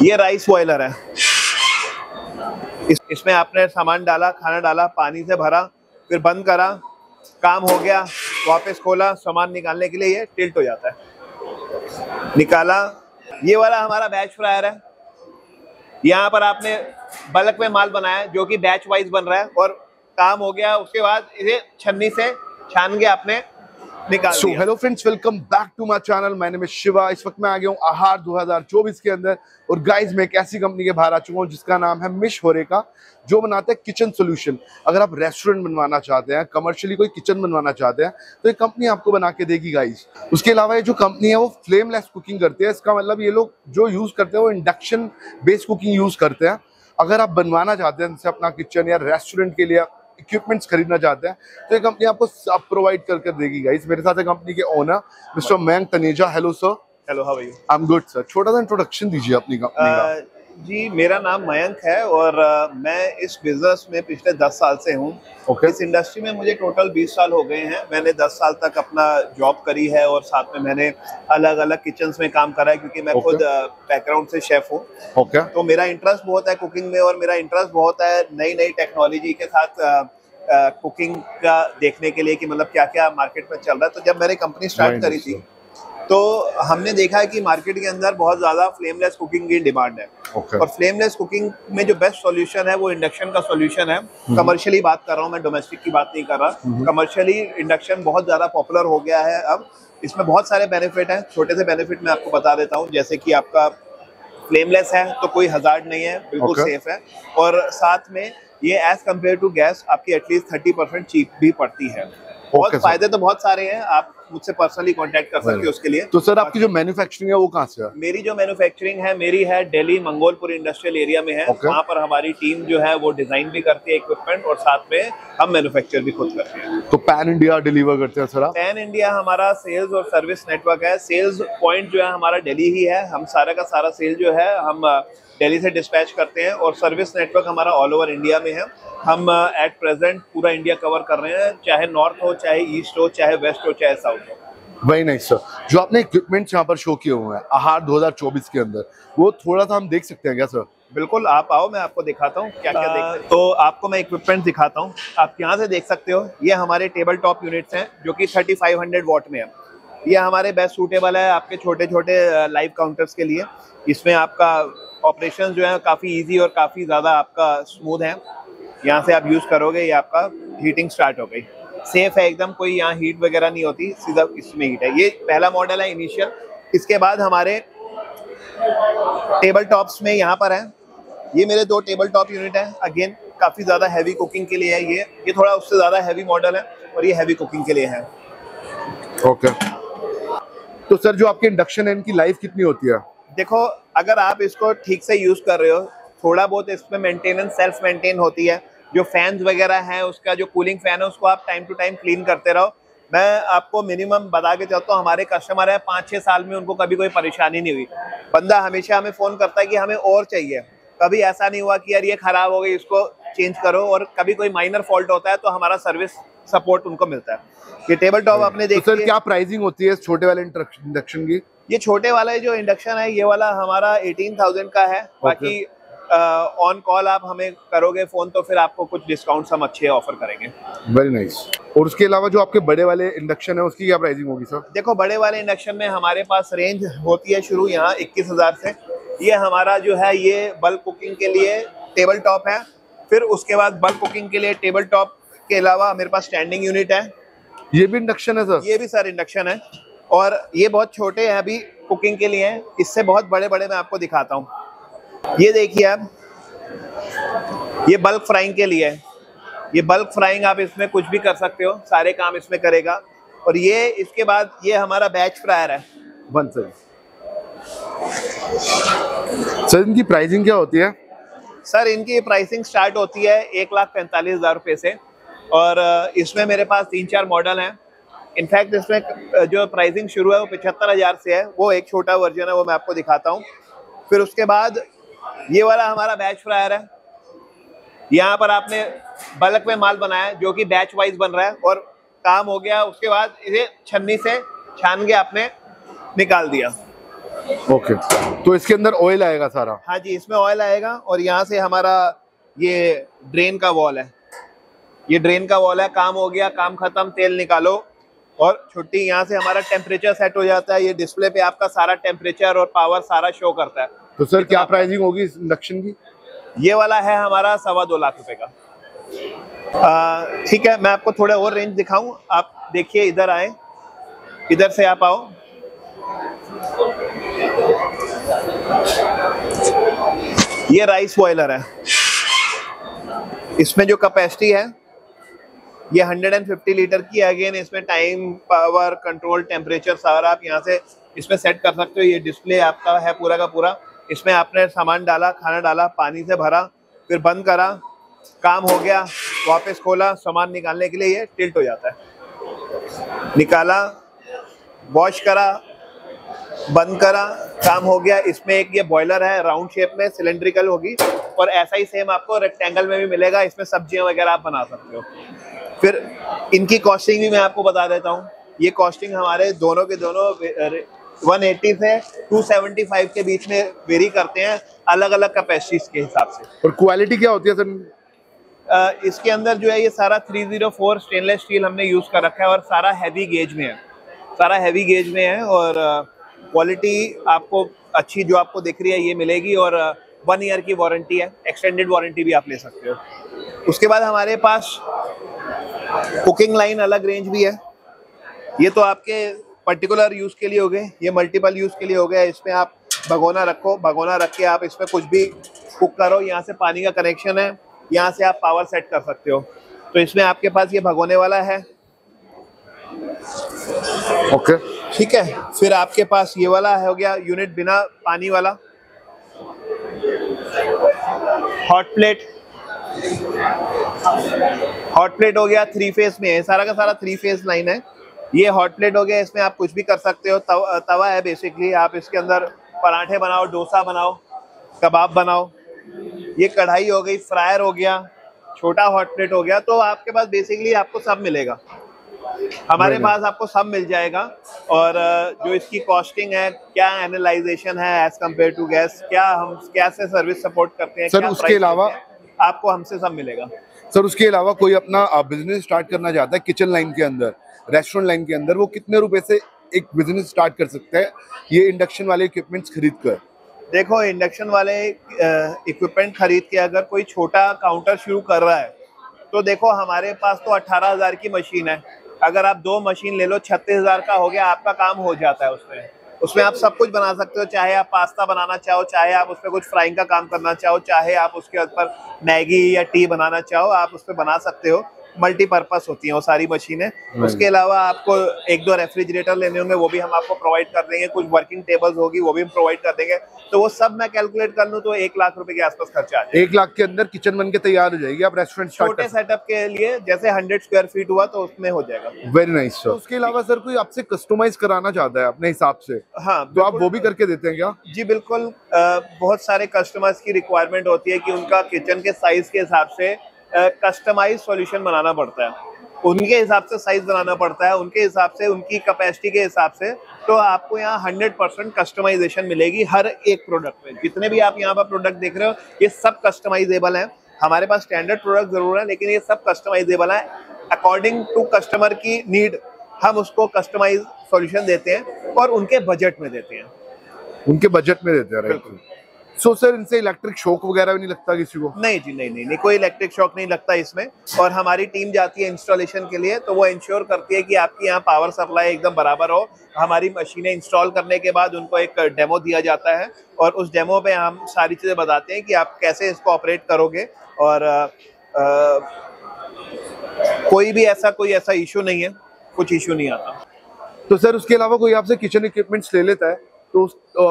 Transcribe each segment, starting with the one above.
ये rice boiler है। इसमें आपने सामान डाला, खाना डाला, पानी से भरा, फिर बंद करा, काम हो गया, वापस खोला, सामान निकालने के लिए ये टिल्ट हो जाता है। निकाला। ये वाला हमारा बैच फ्रायर है। यहाँ पर आपने बल्क में माल बनाया जो कि बैच वाइज बन रहा है, और काम हो गया, उसके बाद इसे छन्नी से छान के आपने निकाल दिया। Hello friends, welcome back to my channel. मैंने में शिवा। इस वक्त मैं आ गया हूँ आहार 2024 के अंदर, और गाइस मैं एक ऐसी कंपनी के बाहर आ चुका हूँ जिसका नाम है मिश होरेका, जो बनाते हैं किचन सॉल्यूशन। अगर आप रेस्टोरेंट बनवाना चाहते हैं, कमर्शियली कोई किचन बनवाना चाहते हैं, तो ये कंपनी आपको बना के देगी गाइस। उसके अलावा ये जो कंपनी है वो फ्लेमलेस कुकिंग करती है। इसका मतलब ये लोग जो यूज करते हैं वो इंडक्शन बेस्ड कुकिंग यूज करते हैं। अगर आप बनवाना चाहते हैं जैसे अपना किचन या रेस्टोरेंट के लिए इक्विपमेंट्स खरीदना चाहते हैं, तो ये कंपनी आपको सब प्रोवाइड कर देगी गाइस। मेरे साथ है कंपनी के owner mister Mayank Taneja. Hello sir. Hello, how are you? I am good sir. छोटा सा इंट्रोडक्शन दीजिए अपनी कंपनी का। जी, मेरा नाम मयंक है और मैं इस बिजनेस में पिछले 10 साल से हूँ। इस इंडस्ट्री में मुझे टोटल 20 साल हो गए हैं। मैंने 10 साल तक अपना जॉब करी है और साथ में मैंने अलग अलग किचन्स में काम करा है, क्योंकि मैं खुद बैकग्राउंड से शेफ हूँ। तो मेरा इंटरेस्ट बहुत है कुकिंग में, और मेरा इंटरेस्ट बहुत है नई नई टेक्नोलॉजी के साथ कुकिंग का देखने के लिए कि मतलब क्या क्या मार्केट में चल रहा है। तो जब मैंने कंपनी स्टार्ट करी थी तो हमने देखा है कि मार्केट के अंदर बहुत ज़्यादा फ्लेमलेस कुकिंग की डिमांड है। और फ्लेमलेस कुकिंग में जो बेस्ट सॉल्यूशन है वो इंडक्शन का सॉल्यूशन है। कमर्शियली बात कर रहा हूँ मैं, डोमेस्टिक की बात नहीं कर रहा। कमर्शियली इंडक्शन बहुत ज़्यादा पॉपुलर हो गया है अब। इसमें बहुत सारे बेनिफिट हैं। छोटे से बेनिफिट मैं आपको बता देता हूँ, जैसे कि आपका फ्लेमलेस है तो कोई हजार्ड नहीं है, बिल्कुल सेफ है। और साथ में ये एज कम्पेयर टू गैस आपकी एटलीस्ट 30% चीप भी पड़ती है। बहुत फायदे तो बहुत सारे हैं। आप मुझसे पर्सनली कांटेक्ट कर सकते हो उसके लिए। तो सर आपकी जो मैन्युफैक्चरिंग है वो कहाँ से है? मेरी जो मैन्युफैक्चरिंग है, मेरी है दिल्ली मंगोलपुर इंडस्ट्रियल एरिया में है। वहाँ पर हमारी टीम जो है वो डिजाइन भी करती है इक्विपमेंट, और साथ में हम मैन्युफैक्चर भी खुद करते हैं। तो पैन इंडिया डिलीवर करते हैं सर आप? पैन इंडिया हमारा सेल्स और सर्विस नेटवर्क है। सेल्स पॉइंट जो है हमारा दिल्ली ही है। हम सारा का सारा सेल जो है हम दिल्ली से डिस्पैच करते हैं, और सर्विस नेटवर्क हमारा ऑल ओवर इंडिया में है। हम एट प्रेजेंट पूरा इंडिया कवर कर रहे हैं, चाहे नॉर्थ हो, चाहे ईस्ट हो, चाहे वेस्ट हो, चाहे साउथ हो। Very nice sir. जो आपने इक्विपमेंट्स यहाँ पर शो किए हुए हैं आहार 2024 के अंदर, वो थोड़ा सा हम देख सकते हैं क्या सर? बिल्कुल, आप आओ, मैं आपको दिखाता हूँ क्या क्या देख। तो आपको मैं इक्विपमेंट दिखाता हूँ। आप यहाँ से देख सकते हो, ये हमारे टेबल टॉप यूनिट्स हैं जो कि 3500 वॉट में है। ये हमारे बेस्ट सूटेबल है आपके छोटे छोटे लाइव काउंटर्स के लिए। इसमें आपका ऑपरेशन जो है काफ़ी ईजी और काफ़ी ज़्यादा आपका स्मूथ है। यहाँ से आप यूज़ करोगे, ये आपका हीटिंग स्टार्ट हो गई। सेफ है एकदम, कोई यहाँ हीट वगैरह नहीं होती, सीधा इसमें हीट है। ये पहला मॉडल है इनिशियल। इसके बाद हमारे टेबल टॉप्स में यहाँ पर है, ये मेरे 2 टेबल टॉप यूनिट है। अगेन काफ़ी ज़्यादा हैवी कुकिंग के लिए है। ये थोड़ा उससे ज़्यादा हैवी मॉडल है, और ये हैवी कुकिंग के लिए है। ओके। तो सर जो आपके इंडक्शन है, इनकी लाइफ कितनी होती है? देखो, अगर आप इसको ठीक से यूज़ कर रहे हो, थोड़ा बहुत इसमें मेंटेनेंस सेल्फ मेंटेन होती है। जो फैंस वगैरह हैं, उसका जो कूलिंग फैन है उसको आप टाइम टू टाइम क्लीन करते रहो। मैं आपको मिनिमम बता के चलता हूँ, हमारे कस्टमर है 5-6 साल में उनको कभी कोई परेशानी नहीं हुई। बंदा हमेशा हमें फ़ोन करता है कि हमें और चाहिए। कभी ऐसा नहीं हुआ कि यार ये ख़राब हो गई, इसको चेंज करो। और कभी कोई माइनर फॉल्ट होता है तो हमारा सर्विस सपोर्ट उनको मिलता है। ये टेबल टॉप आपने देखा। तो सर क्या प्राइसिंग होती है छोटे वाले इंडक्शन की? ये छोटे वाला जो इंडक्शन है, ये वाला हमारा 18,000 का है। बाकी ऑन कॉल आप हमें करोगे फोन तो फिर आपको कुछ डिस्काउंट हम अच्छे ऑफर करेंगे। Very nice. और उसके अलावा जो आपके बड़े वाले इंडक्शन है उसकी क्या प्राइसिंग होगी सर? देखो, बड़े वाले इंडक्शन में हमारे पास रेंज होती है शुरू यहाँ 21,000 से। ये हमारा जो है ये बल्क कुकिंग के लिए टेबल टॉप है। फिर उसके बाद बल्क कुकिंग के लिए टेबल टॉप के अलावा मेरे पास स्टैंडिंग यूनिट है। ये भी इंडक्शन है सर? ये भी सर इंडक्शन है, और ये बहुत छोटे हैं अभी कुकिंग के लिए हैं। इससे बहुत बड़े बड़े मैं आपको दिखाता हूँ। ये देखिए आप, ये बल्क फ्राइंग के लिए है। ये बल्क फ्राइंग आप इसमें कुछ भी कर सकते हो, सारे काम इसमें करेगा। और ये इसके बाद ये हमारा बैच फ्रायर है। वन सर, इनकी प्राइसिंग क्या होती है? सर इनकी प्राइसिंग स्टार्ट होती है 1,45,000 रुपये से, और इसमें मेरे पास 3-4 मॉडल हैं। इनफैक्ट इसमें जो प्राइसिंग शुरू है वो 75,000 से है। वो एक छोटा वर्जन है, वो मैं आपको दिखाता हूँ। फिर उसके बाद ये वाला हमारा बैच फ्रायर है। यहाँ पर आपने बल्क में माल बनाया जो कि बैच वाइज बन रहा है, और काम हो गया, उसके बाद इसे छन्नी से छान के आपने निकाल दिया। ओके, तो इसके अंदर ऑयल आएगा सारा? हाँ जी, इसमें ऑयल आएगा और यहाँ से हमारा ये ड्रेन का वॉल है, ये ड्रेन का वॉल है। काम हो गया, काम खत्म, तेल निकालो और छुट्टी। यहाँ से हमारा टेम्परेचर सेट हो जाता है, ये डिस्प्ले पे आपका सारा टेम्परेचर और पावर सारा शो करता है। तो सर क्या प्राइसिंग होगी इस इंडक्शन की? ये वाला है हमारा 2.25 लाख रुपए का। ठीक है, मैं आपको थोड़ा और रेंज दिखाऊं। आप देखिए, इधर आए, इधर से आप आओ। ये राइस बॉयलर है, इसमें जो कैपेसिटी है ये 150 लीटर की है। अगेन इसमें टाइम, पावर, कंट्रोल, टेम्परेचर सारा आप यहाँ से इसमें सेट कर सकते हो। ये डिस्प्ले आपका है पूरा का पूरा। इसमें आपने सामान डाला, खाना डाला, पानी से भरा, फिर बंद करा, काम हो गया, वापस खोला, सामान निकालने के लिए ये टिल्ट हो जाता है। निकाला, वॉश करा, बंद करा, काम हो गया। इसमें एक ये बॉयलर है, राउंड शेप में, सिलेंड्रिकल होगी, और ऐसा ही सेम आपको रेक्टेंगल में भी मिलेगा। इसमें सब्जियां वगैरह आप बना सकते हो। फिर इनकी कॉस्टिंग भी मैं आपको बता देता हूँ। ये कॉस्टिंग हमारे दोनों के दोनों 180 से 275 के बीच में वेरी करते हैं, अलग अलग कैपेसिटीज के हिसाब से। और क्वालिटी क्या होती है सर? इसके अंदर जो है ये सारा 304 स्टेनलेस स्टील हमने यूज कर रखा है और सारा हैवी गेज में है, सारा हैवी गेज में है। और क्वालिटी आपको अच्छी जो आपको दिख रही है ये मिलेगी। और 1 ईयर की वारंटी है, एक्सटेंडेड वारंटी भी आप ले सकते हो। उसके बाद हमारे पास कुकिंग लाइन अलग रेंज भी है। ये तो आपके पर्टिकुलर यूज के लिए हो गए, ये मल्टीपल यूज के लिए हो गया। इसमें आप भगोना रखो, भगोना रख के आप इसमें कुछ भी कुक करो। यहाँ से पानी का कनेक्शन है, यहाँ से आप पावर सेट कर सकते हो। तो इसमें आपके पास ये भगोने वाला है। ओके, ठीक है। फिर आपके पास ये वाला है, हो गया यूनिट बिना पानी वाला। हॉट प्लेट, हॉट प्लेट हो गया, 3 फेस में है, सारा का सारा 3 फेस लाइन है। ये हॉट प्लेट हो गया, इसमें आप कुछ भी कर सकते हो। तवा है बेसिकली, आप इसके अंदर पराठे बनाओ, डोसा बनाओ, कबाब बनाओ। ये कढ़ाई हो गई, फ्रायर हो गया, छोटा हॉट प्लेट हो गया। तो आपके पास बेसिकली आपको सब मिलेगा, हमारे पास आपको सब मिल जाएगा। और जो इसकी कॉस्टिंग है, क्या एनालाइजेशन है एज कम्पेयर टू गैस, क्या हम कैसे सर्विस सपोर्ट करते हैं सर, उसके अलावा आपको हमसे सब मिलेगा। सर उसके अलावा कोई अपना बिजनेस स्टार्ट करना चाहता है किचन लाइन के अंदर, रेस्टोरेंट लाइन के अंदर, वो कितने रुपए से एक बिजनेस स्टार्ट कर सकता है ये इंडक्शन वाले इक्विपमेंट्स खरीद कर? देखो, इंडक्शन वाले इक्विपमेंट खरीद के अगर कोई छोटा काउंटर शुरू कर रहा है तो देखो हमारे पास तो 18,000 की मशीन है। अगर आप 2 मशीन ले लो, 36,000 का हो गया, आपका काम हो जाता है। उसमें आप सब कुछ बना सकते हो। चाहे आप पास्ता बनाना चाहो, चाहे आप उसमें कुछ फ्राइंग का काम करना चाहो, चाहे आप उसके ऊपर मैगी या टी बनाना चाहो, आप उसमें बना सकते हो। मल्टीपर्पस होती हैं वो सारी मशीनें। उसके अलावा आपको 1-2 रेफ्रिजरेटर लेने होंगे, वो भी हम आपको प्रोवाइड कर देंगे। कुछ वर्किंग टेबल्स होगी, वो भी हम प्रोवाइड कर देंगे। तो वो सब मैं कैलकुलेट कर लूँ तो 1 लाख रुपए के आसपास खर्चा आ जाएगा। 1 लाख के अंदर किचन बन के तैयार हो जाएगी, आप रेस्टोरेंट छोटे सेटअप के लिए जैसे 100 स्क्वायर फीट हुआ तो उसमें हो जाएगा। Very nice sir. उसके अलावा सर कोई आपसे कस्टमाइज कराना चाहता है अपने हिसाब से, हाँ, तो आप वो भी करके देते हैं क्या? जी बिल्कुल। बहुत सारे कस्टमर्स की रिक्वायरमेंट होती है कि उनका किचन के साइज के हिसाब से कस्टमाइज सॉल्यूशन बनाना पड़ता है, उनके हिसाब से साइज बनाना पड़ता है, उनके हिसाब से, उनकी कैपेसिटी के हिसाब से। तो आपको यहाँ 100% कस्टमाइजेशन मिलेगी हर एक प्रोडक्ट में। जितने भी आप यहाँ पर प्रोडक्ट देख रहे हो ये सब कस्टमाइजेबल हैं। हमारे पास स्टैंडर्ड प्रोडक्ट जरूर है, लेकिन ये सब कस्टमाइजेबल है। अकॉर्डिंग टू कस्टमर की नीड हम उसको कस्टमाइज सॉल्यूशन देते हैं और उनके बजट में देते हैं। उनके बजट में देते हैं, राइट। सो सर, इनसे इलेक्ट्रिक शॉक वगैरह भी नहीं लगता किसी को? नहीं जी, नहीं, कोई इलेक्ट्रिक शॉक नहीं लगता इसमें। और हमारी टीम जाती है इंस्टॉलेशन के लिए, तो वो इंश्योर करती है कि आपकी यहाँ पावर सप्लाई एकदम बराबर हो। हमारी मशीनें इंस्टॉल करने के बाद उनको एक डेमो दिया जाता है और उस डेमो पे हम सारी चीज़ें बताते हैं कि आप कैसे इसको ऑपरेट करोगे। और कोई ऐसा इशू नहीं है, कुछ इशू नहीं आता। तो सर उसके अलावा कोई आपसे किचन इक्विपमेंट्स ले लेता है तो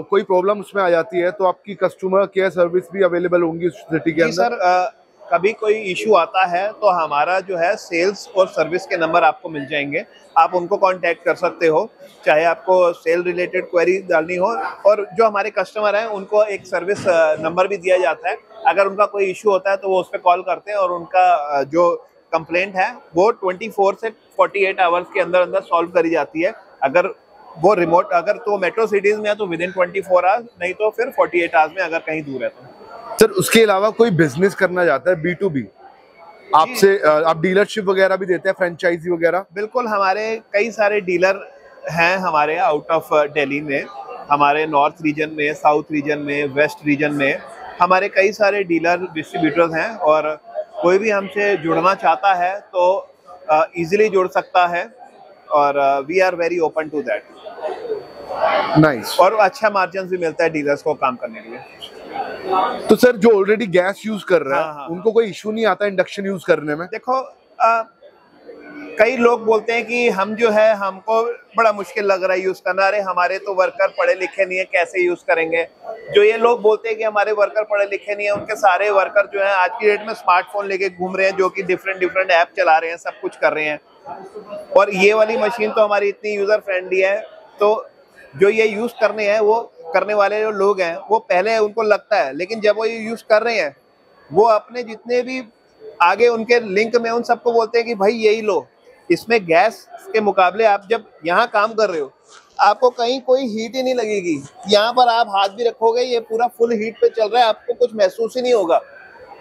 कोई प्रॉब्लम उसमें आ जाती है तो आपकी कस्टमर केयर सर्विस भी अवेलेबल होंगी उस सिटी के अंदर? सर, कभी कोई इशू आता है तो हमारा जो है सेल्स और सर्विस के नंबर आपको मिल जाएंगे, आप उनको कांटेक्ट कर सकते हो। चाहे आपको सेल रिलेटेड क्वेरी डालनी हो, और जो हमारे कस्टमर हैं उनको एक सर्विस नंबर भी दिया जाता है। अगर उनका कोई इशू होता है तो वो उस पर कॉल करते हैं और उनका जो कंप्लेंट है वो 24 से 48 आवर्स के अंदर अंदर सॉल्व करी जाती है। अगर वो रिमोट, अगर तो मेट्रो सिटीज में है तो विद इन 24 आवर्स, नहीं तो फिर 48 आवर्स में अगर कहीं दूर है तो। सर उसके अलावा कोई बिजनेस करना चाहता है B2B आपसे, आप डीलरशिप वगैरह भी देते हैं, फ्रेंचाइजी वगैरह? बिल्कुल, हमारे कई सारे डीलर हैं हमारे आउट ऑफ दिल्ली में, हमारे नॉर्थ रीजन में, साउथ रीजन में, वेस्ट रीजन में हमारे कई सारे डीलर डिस्ट्रीब्यूटर्स हैं, और कोई भी हमसे जुड़ना चाहता है तो इजीली जुड़ सकता है, और we are very open to that. Nice. और अच्छा मार्जिन भी मिलता है डीलर्स को काम करने के लिए। तो सर जो ऑलरेडी गैस यूज कर रहा है, हाँ। उनको कोई इशू नहीं आता इंडक्शन यूज करने में? देखो, कई लोग बोलते हैं कि हम जो है, हमको बड़ा मुश्किल लग रहा है यूज करना, अरे हमारे तो वर्कर पढ़े लिखे नहीं है, कैसे यूज करेंगे। जो ये लोग बोलते हैं कि हमारे वर्कर पढ़े लिखे नहीं है, उनके सारे वर्कर जो है आज की डेट में स्मार्टफोन लेके घूम रहे हैं, जो कि डिफरेंट ऐप चला रहे हैं, सब कुछ कर रहे हैं। और ये वाली मशीन तो हमारी इतनी यूजर फ्रेंडली है, तो जो ये यूज करने वाले जो लोग हैं, वो पहले उनको लगता है, लेकिन जब वो ये यूज कर रहे हैं, वो अपने जितने भी आगे उनके लिंक में उन सबको बोलते हैं कि भाई यही लो, इसमें गैस के मुकाबले आप जब यहाँ काम कर रहे हो, आपको कहीं कोई हीट ही नहीं लगेगी। यहाँ पर आप हाथ भी रखोगे, ये पूरा फुल हीट पे चल रहा है, आपको कुछ महसूस ही नहीं होगा।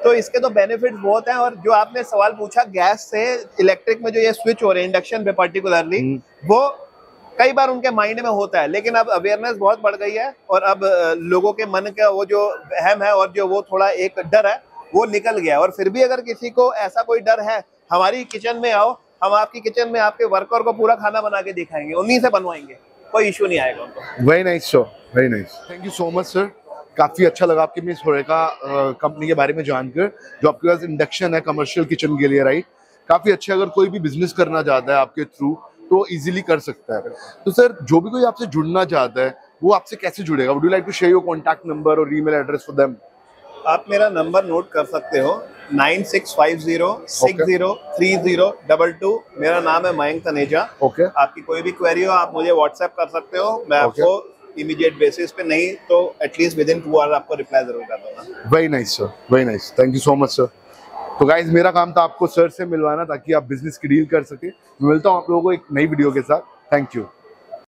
तो इसके तो बेनिफिट्स बहुत हैं। और जो आपने सवाल पूछा गैस से इलेक्ट्रिक में जो ये स्विच हो रहे हैं इंडक्शन पे पर्टिकुलरली, वो कई बार उनके माइंड में होता है, लेकिन अब अवेयरनेस बहुत बढ़ गई है, और अब लोगों के मन का वो जो वहम है और जो वो थोड़ा एक डर है, वो निकल गया। और फिर भी अगर किसी को ऐसा कोई डर है, हमारी किचन में आओ, हम आपकी किचन में आपके वर्कर को पूरा खाना बना के दिखाएंगे, उन्हीं से बनवाएंगे, कोई इशू नहीं आएगा उनको। Very nice sir, very nice, thank you so much sir. काफी अच्छा लगा आपके मिस होरेका कंपनी के बारे में जानकर, जो आपके पास इंडक्शन है कमर्शियल किचन के लिए, राइट? काफी अच्छा, अगर कोई भी बिजनेस करना चाहता है आपके थ्रू तो इजीली कर सकता है। तो सर जो भी कोई आपसे जुड़ना चाहता है वो आपसे कैसे जुड़ेगा? Would you like to share your contact number और ईमेल एड्रेस फॉर देम? आप मेरा नंबर नोट कर सकते हो, 9650603022। मेरा नाम है मयंक तनेजा। ओके। आपकी कोई भी क्वेरी हो आप मुझे व्हाट्सएप कर सकते हो, मैं आपको इमीडिएट बेसिस पे, नहीं तो एटलीस्ट विद इन 2 आवर आपको रिप्लाई जरूर कर दूंगा। Very nice sir, very nice, thank you so much sir. तो गाइज मेरा काम था आपको सर से मिलवाना, ताकि आप बिजनेस की डील कर सके। मैं मिलता हूँ आप लोगों को एक नई वीडियो के साथ। Thank you.